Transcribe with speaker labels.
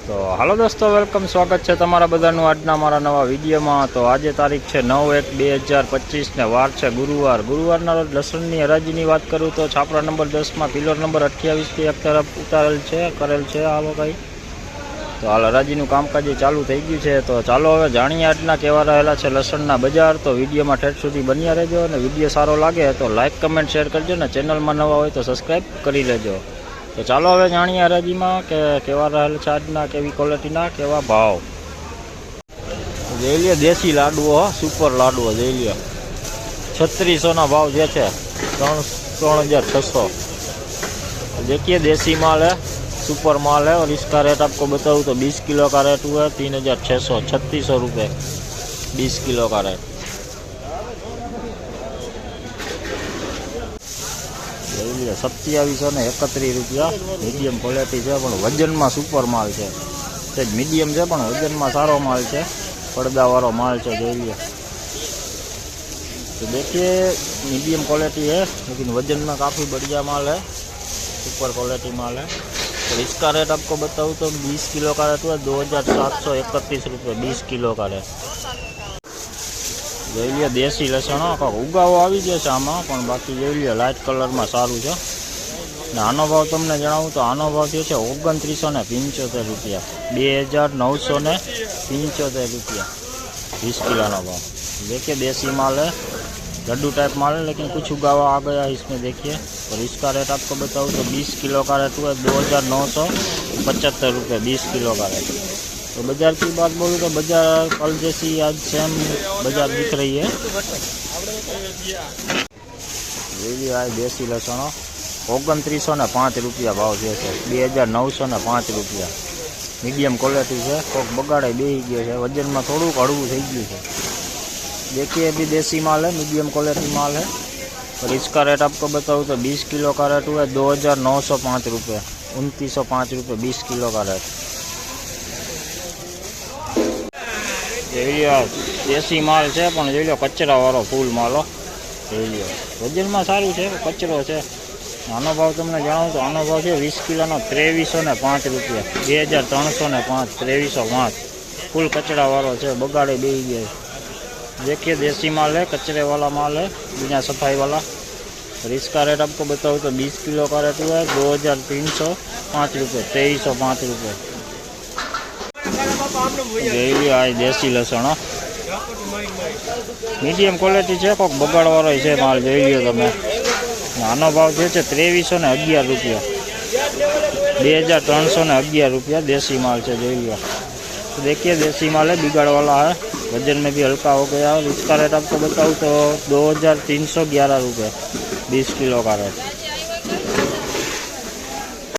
Speaker 1: तो हेलो दोस्तों, वेलकम, स्वागत है तमारा बधाનું આજના મારા નવા વિડીયોમાં। તો આજે તારીખ છે 9/1/2025 ને વાર છે ગુરુવાર। ગુરુવારના રોજ લસણની હરાજીની વાત કરું તો છાપરા નંબર 10માં પિલર નંબર 28 થી એક તરફ ઉતારેલ છે, કરેલ છે હાલો ભાઈ। તો હાલ હરાજીનું કામકાજ ચાલુ થઈ ગયું છે। તો ચાલો હવે જાણીએ આજના કેવા રહેલા છે લસણના બજાર। તો વિડીયોમાં ઠેઠ સુધી બન્યા રહેજો અને વિડીયો સારો લાગે તો લાઇક કમેન્ટ શેર કરજો ને ચેનલમાં નવા હોય તો સબસ્ક્રાઈબ કરી લેજો। तो चलो हवे जाणीए हराजी में के केवा रहेल छे आजना, केवी क्वॉलिटीना केवा भाव। जोई लीए देसी लाडुओ, सुपर लाडुओ जोई लीए 3600 ना भाव जे छे 3600। देखिए देसी माल है, सुपर माल है। और इसका रेट आपको बताऊँ तो 20 किलो का रेट हुआ है 3600, 3600 रुपये 20 किलो का रेट। 2731 रुपया मीडियम क्वॉलिटी है, पण वजन में सुपर माल है। मीडियम है पण वजन में सारो माल है, પડદાવાળો माल है। જોઈ लीजिए तो देखिए मीडियम क्वालिटी है लेकिन वजन में काफ़ी बढ़िया माल है, सुपर क्वालिटी माल है। तो इसका रेट आपको बताऊँ तो 20 किलो का रेट हुआ 2731 रुपये 20 किलो का रेट। જોઈ લે દેશી લસણ ઉગાવો આવી ગયો છે આમાં, પણ બાકી જોઈ લે લાઇટ કલરમાં સારું છે। ને આનો ભાવ તમને જણાવું તો આનો ભાવ થયો છે 2975 રૂપિયા, 2975 રૂપિયા 20 किलो भाव। देखिए देसी माल है, लड्डू टाइप माल है लेकिन कुछ उगावा आ गया इसमें देखिए। और इसका रेट आपको बताऊँ तो 20 किलो का रेट हुआ 2975 रुपये 20 किलो का रेट। तो बाजार की बात बोलूँ तो बाजार कल जैसी आज सेम बाजार दिख रही है। ये आज देसी लसण 2905 रुपया भाव है, 2905 रुपया मीडियम क्वालिटी है। कोक बगाड़े बेही गयो है, वजन में थोड़ू हड़वू थी गयु है। देखिए अभी देसी माल है, मीडियम क्वालिटी माल है। और इसका रेट आपको बताऊँ तो 20 किलो का रेट हुआ है 2905 रुपये 2905 रुपये 20 किलो का रेट। देसी माल है पण જોઈ લો કચરા વાળો ફૂલ માલો જોઈ લો, વજન માં સારું છે, કચરો છે। આનો ભાવ તમને જણાવું તો આનો ભાવ છે 20 કિલોનો 2305 રૂપિયા 2305 2305 ફૂલ કચરા વાળો છે, બગાડે બેહી ગયો। देखिए देसी माल है, कचरे वाला माल है, बिना सफाई वाला। और इसका रेट आपको बताऊँ तो 20 किलो का रेट हुआ है 2305 रुपये 2305 रुपये। आज देसी लसण मीडियम क्वालिटी है, कोक बगाड़वाळो है माल जोई लो तमे। आनो भाव है 2311 रुपया 2311 रुपया देसी माल है जोई लो। तो देखिए देसी माल है, बिगाड़ वाला है, वजन में भी हल्का हो गया। और इसका रेट आपको बताऊँ तो 2311 रुपये 20 किलो का रेट।